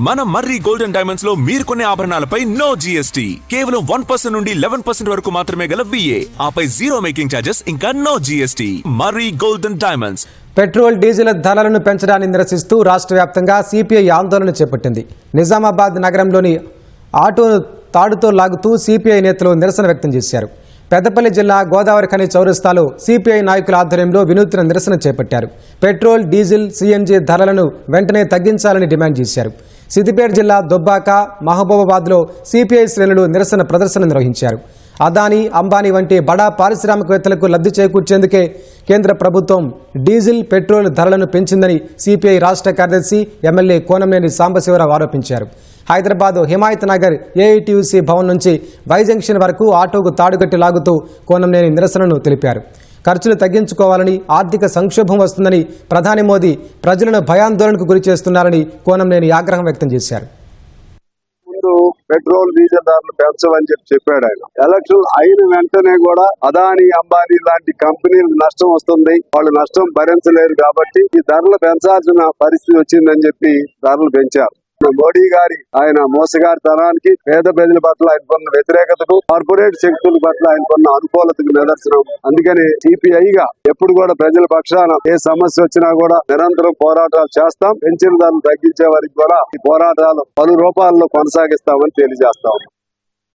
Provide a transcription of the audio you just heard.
మన మర్రి golden diamonds లో మీరు కొనే ఆభరణాలపై నో జీఎస్టీ, కేవలం 1% నుండి 11% వరకు మాత్రమే గల VA, ఆపై జీరో మేకింగ్ ఛార్జెస్ ఇంకా నో జీఎస్టీ. మర్రి గోల్డెన్ డైమండ్స్. పెట్రోల్ డీజిల్ ధరలను పెంచడాన్ని నిరసిస్తూ రాష్ట్ర వ్యాప్తంగా సిపిఐ ఆందోళన చేపట్టింది. నిజామాబాద్ నగరంలోని ఆటోను తాడుతో లాగుతూ సిపిఐ నేతలు నిరసన వ్యక్తం చేశారు. పెద్దపల్లి జిల్లా గోదావరి ఖని చౌరస్తాలో సిపిఐ నాయకుల ఆధ్వర్యంలో వినూత్న నిరసన చేపట్టారు. పెట్రోల్, డీజిల్, సిఎన్జి ధరలను వెంటనే తగ్గించాలని డిమాండ్ చేశారు. సిద్దిపేట జిల్లా దుబ్బాక, మహబూబాబాద్లో సిపిఐ శ్రేణులు నిరసన ప్రదర్శన నిర్వహించారు. అదానీ, అంబానీ వంటి బడా పారిశ్రామికవేత్తలకు లబ్ధి చేకూర్చేందుకే కేంద్ర ప్రభుత్వం డీజిల్, పెట్రోల్ ధరలను పెంచిందని సిపిఐ రాష్ట్ర కార్యదర్శి ఎమ్మెల్యే కోనంనేని సాంబశివరావు ఆరోపించారు. హైదరాబాద్ హిమాయత్ నగర్ ఏఐటీయూసీ భవన్ నుంచి వై జంక్షన్ వరకు ఆటోకు తాడుగట్టి లాగుతూ కోనంనేని నిరసనను తెలిపారు. ఖర్చులు తగ్గించుకోవాలని, ఆర్థిక సంక్షోభం వస్తుందని ప్రధాని మోదీ ప్రజలను భయాందోళనకు గురి చేస్తున్నారని కోనంనేని ఆగ్రహం వ్యక్తం చేశారు. పెట్రోల్, డీజిల్ ధరలు పెంచమని చెప్పాడు ఆయన. ఎలక్షన్ అయిన వెంటనే కూడా అదానీ, అంబానీ లాంటి కంపెనీలకు నష్టం వస్తుంది, వాళ్ళు నష్టం భరించలేరు కాబట్టి ఈ ధరలు పెంచాల్సిన పరిస్థితి వచ్చిందని చెప్పి ధరలు పెంచారు. మోడీ గారి ఆయన మోసగారితనానికి, పేద ప్రజల పట్ల ఆయనకున్న వ్యతిరేకతకు, కార్పొరేట్ శక్తుల పట్ల ఆయనకున్న అనుకూలతకు నిదర్శనం. అందుకని సిపిఐగా ఎప్పుడు కూడా ప్రజల పక్షాన ఏ సమస్య వచ్చినా కూడా నిరంతరం పోరాటాలు చేస్తాం. పెంచిన ధరలు తగ్గించే వరకు కూడా ఈ పోరాటాలు పలు రూపాల్లో కొనసాగిస్తామని తెలియజేస్తాం.